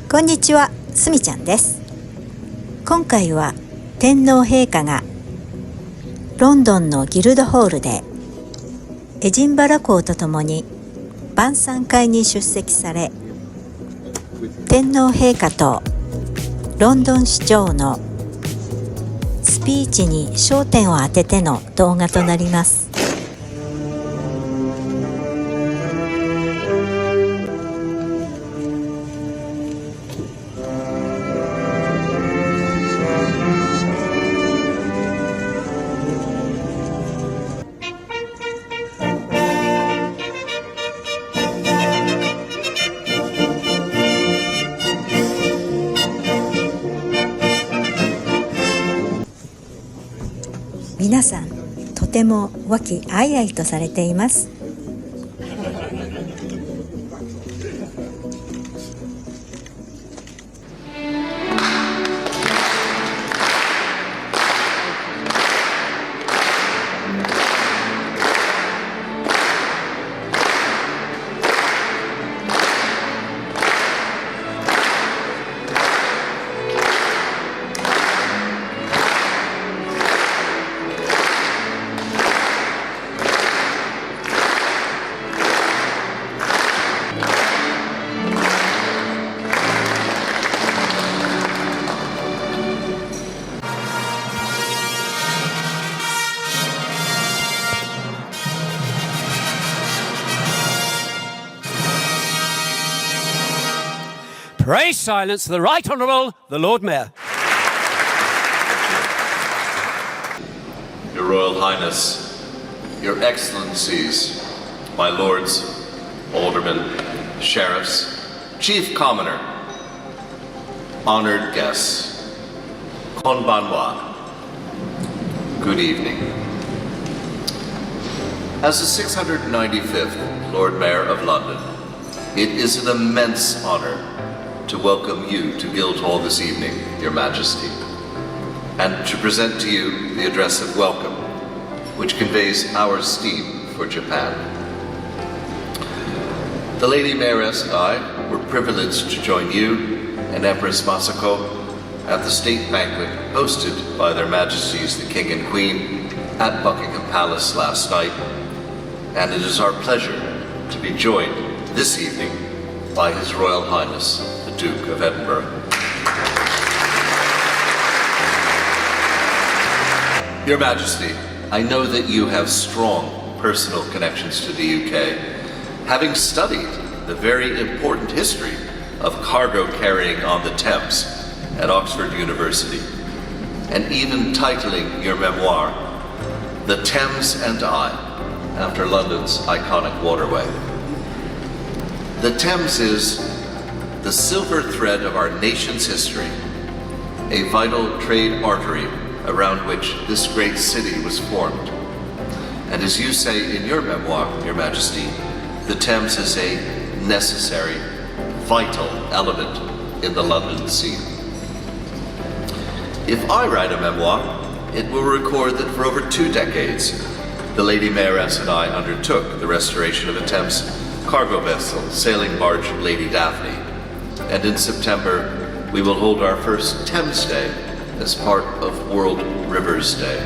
こんにちは、すみちゃんです。今回は天皇陛下がロンドンのギルドホールでエジンバラ公と共に晩餐会に出席され、天皇陛下とロンドン市長のスピーチに焦点を当てての動画となります。皆さん、とても和気あいあいとされています。Pray silence, the Right Honourable, the Lord Mayor. Your Royal Highness, Your Excellencies, my Lords, Aldermen, Sheriffs, Chief Commoner, honoured guests, Konbanwa, good evening. As the 695th Lord Mayor of London, it is an immense honour to welcome you to Guildhall this evening, Your Majesty, and to present to you the address of welcome, which conveys our esteem for Japan. The Lady Mayoress and I were privileged to join you and Empress Masako at the state banquet hosted by Their Majesties the King and Queen at Buckingham Palace last night, and it is our pleasure to be joined this evening by His Royal Highness, the Duke of Edinburgh. Your Majesty, I know that you have strong personal connections to the UK, having studied the very important history of cargo carrying on the Thames at Oxford University, and even titling your memoir, The Thames and I, after London's iconic waterway. The Thames is the silver thread of our nation's history, a vital trade artery around which this great city was formed. And as you say in your memoir, Your Majesty, the Thames is a necessary, vital element in the London scene. If I write a memoir, it will record that for over 2 decades, the Lady Mayoress and I undertook the restoration of a Thames cargo vessel, sailing barge Lady Daphne. And in September, we will hold our first Thames Day as part of World Rivers Day.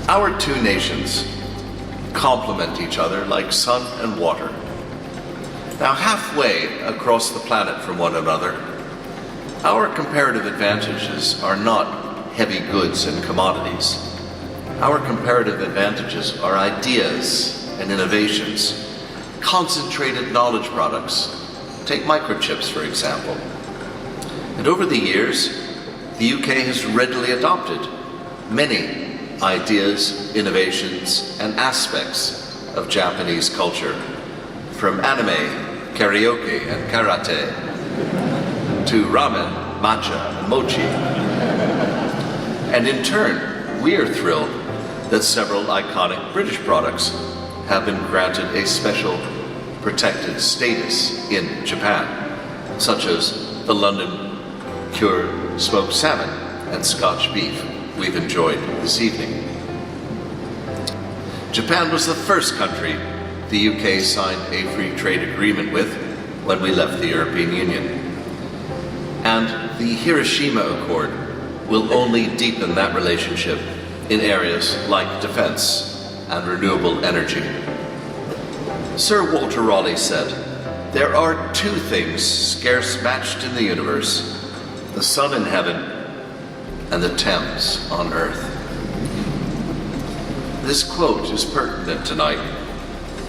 Our two nations complement each other like sun and water. Now, halfway across the planet from one another, our comparative advantages are not heavy goods and commodities. Our comparative advantages are ideas and innovations, concentrated knowledge products. Take microchips, for example. And over the years, the UK has readily adopted many ideas, innovations, and aspects of Japanese culture, from anime, karaoke, and karate, to ramen, matcha, and mochi. And in turn, we are thrilled that several iconic British products have been granted a special protected status in Japan, such as the London cured smoked salmon and Scotch beef we've enjoyed this evening. Japan was the first country the UK signed a free trade agreement with when we left the European Union. And the Hiroshima Accord will only deepen that relationship in areas like defense and renewable energy. Sir Walter Raleigh said, "There are two things scarce matched in the universe, the sun in heaven and the Thames on earth." This quote is pertinent tonight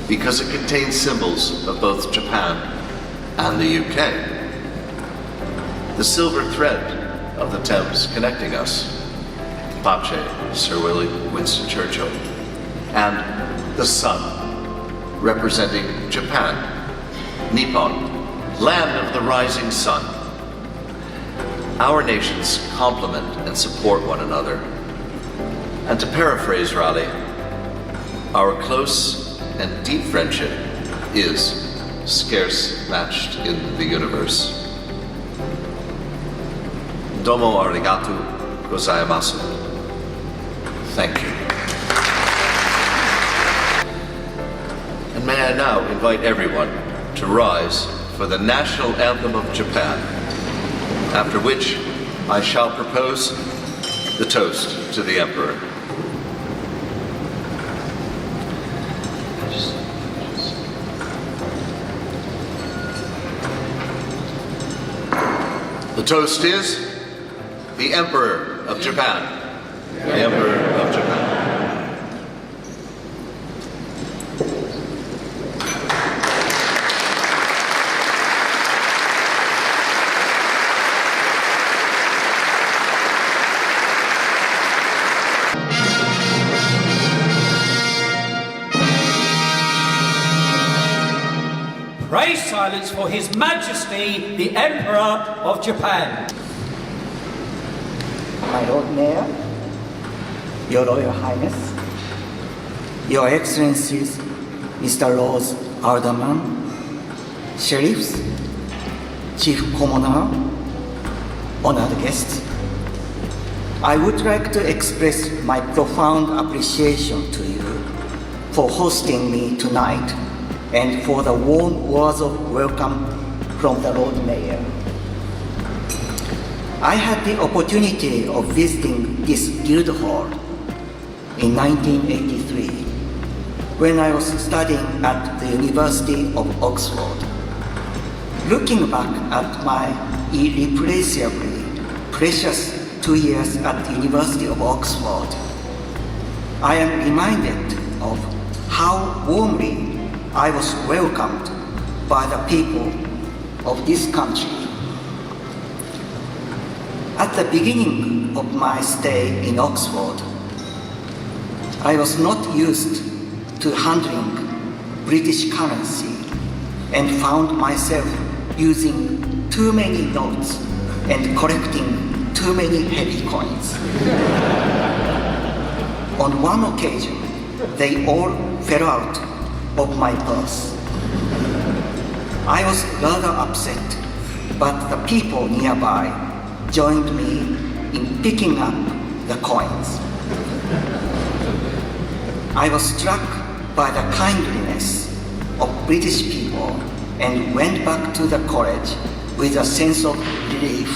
because it contains symbols of both Japan and the UK. The silver thread of the Thames connecting us, Pace, Sir Winston Churchill, and the sun representing Japan, Nippon, land of the rising sun. Our nations complement and support one another. And to paraphrase Raleigh, our close and deep friendship is scarce matched in the universe. Domo arigato gozaimasu. Thank you. And may I now invite everyone to rise for the national anthem of Japan, after which I shall propose the toast to the Emperor. The toast is the Emperor of Japan. The Emperor of Japan. Pray silence for His Majesty, the Emperor of Japan. My Lord Mayor, Your Royal Highness, Your Excellencies, Mr. Lords Alderman, Sheriffs, Chief Commoner, honored guests, I would like to express my profound appreciation to you for hosting me tonight and for the warm words of welcome from the Lord Mayor. I had the opportunity of visiting this Guildhall in 1983 when I was studying at the University of Oxford. Looking back at my irreplaceably precious 2 years at the University of Oxford, I am reminded of how warmly I was welcomed by the people of this country. At the beginning of my stay in Oxford, I was not used to handling British currency and found myself using too many notes and collecting too many heavy coins. On one occasion, they all fell out of my purse. I was rather upset, but the people nearby joined me in picking up the coins. I was struck by the kindliness of British people and went back to the college with a sense of relief.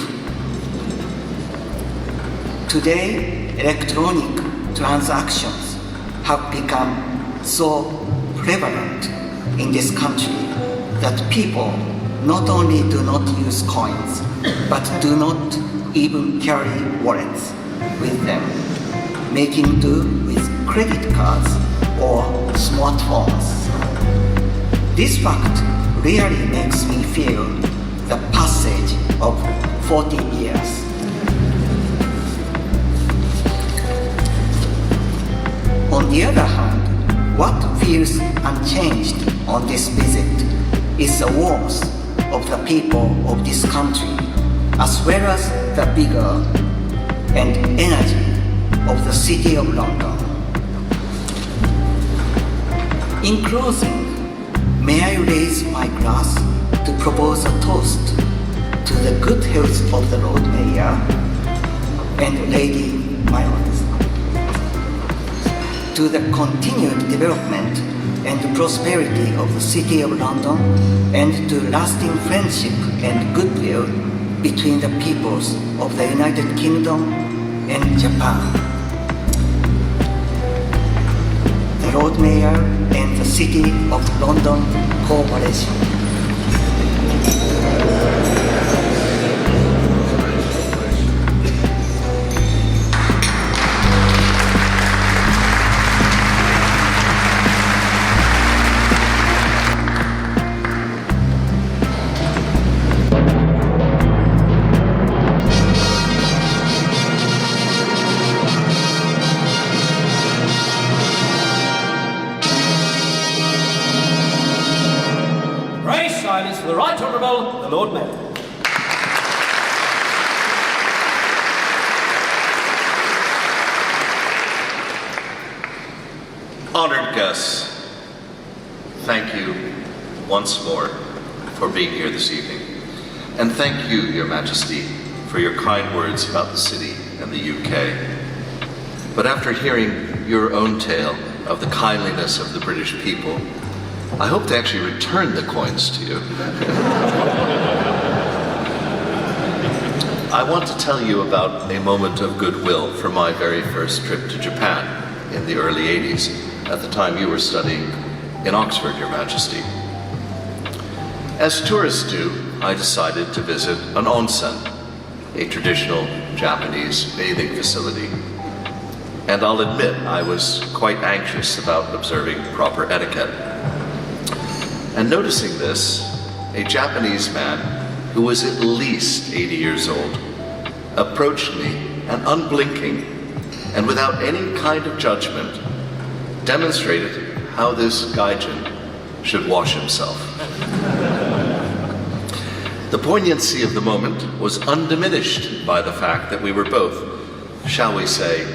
Today, electronic transactions have become so prevalent in this country that people not only do not use coins, but do not even carry wallets with them, making do with credit cards or smartphones. This fact really makes me feel the passage of 40 years. On the other hand, what feels unchanged on this visit is the warmth of the people of this country, as well as the vigor and energy of the city of London. In closing, may I raise my glass to propose a toast to the good health of the Lord Mayor and Lady Mayoress, to the continued development and prosperity of the City of London, and to lasting friendship and goodwill between the peoples of the United Kingdom and Japan. The Lord Mayor and the City of London Corporation. Silence for the Right Honourable, the Lord Mayor. Honoured guests, thank you once more for being here this evening. And thank you, Your Majesty, for your kind words about the city and the UK. But after hearing your own tale of the kindliness of the British people, I hope to actually return the coins to you. I want to tell you about a moment of goodwill from my very first trip to Japan in the early 80s, at the time you were studying in Oxford, Your Majesty. As tourists do, I decided to visit an onsen, a traditional Japanese bathing facility. And I'll admit I was quite anxious about observing proper etiquette. And noticing this, a Japanese man who was at least 80 years old approached me and unblinking and without any kind of judgment demonstrated how this gaijin should wash himself. The poignancy of the moment was undiminished by the fact that we were both, shall we say,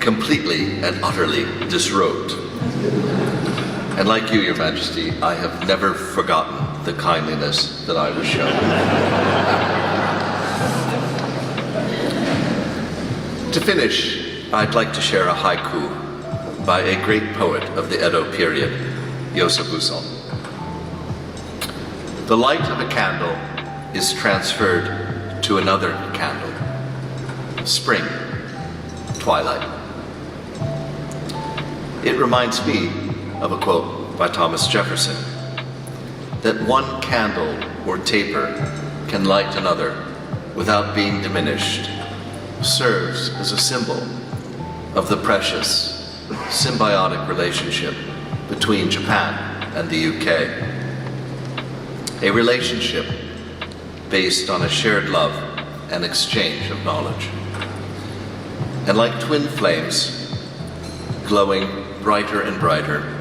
completely and utterly disrobed. And like you, Your Majesty, I have never forgotten the kindliness that I was shown. To finish, I'd like to share a haiku by a great poet of the Edo period, Yosabu-son. The light of a candle is transferred to another candle. Spring, twilight. It reminds me of a quote by Thomas Jefferson, that one candle or taper can light another without being diminished, serves as a symbol of the precious, symbiotic relationship between Japan and the UK. A relationship based on a shared love and exchange of knowledge. And like twin flames, glowing brighter and brighter,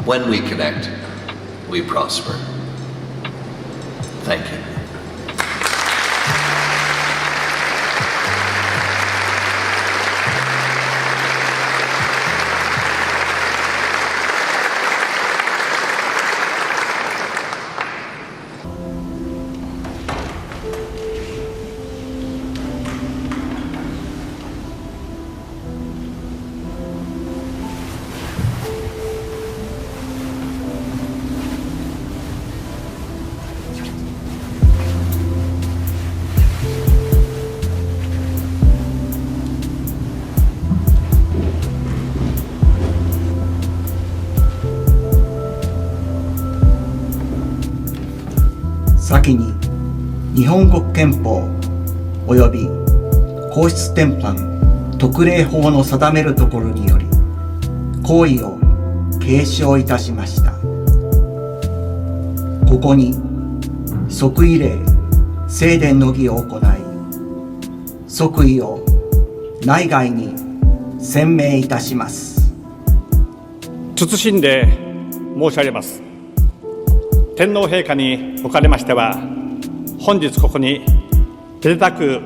when we connect, we prosper. Thank you.先に日本国憲法及び皇室典範特例法の定めるところにより行為を継承いたしました。ここに即位礼正殿の儀を行い、即位を内外に宣明いたします。謹んで申し上げます。天皇陛下におかれましては、本日ここにめでたく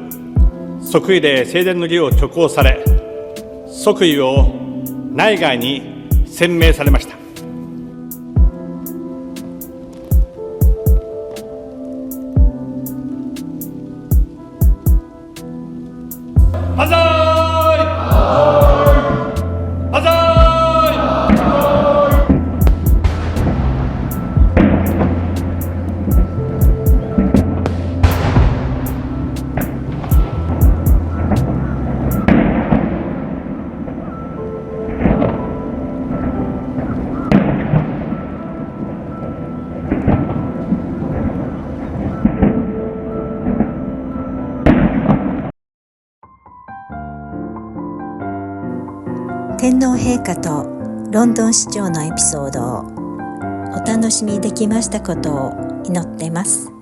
即位礼正殿の儀を挙行され、即位を内外に宣明されました。万歳！万歳！天皇陛下とロンドン市長のエピソードをお楽しみできましたことを祈っています。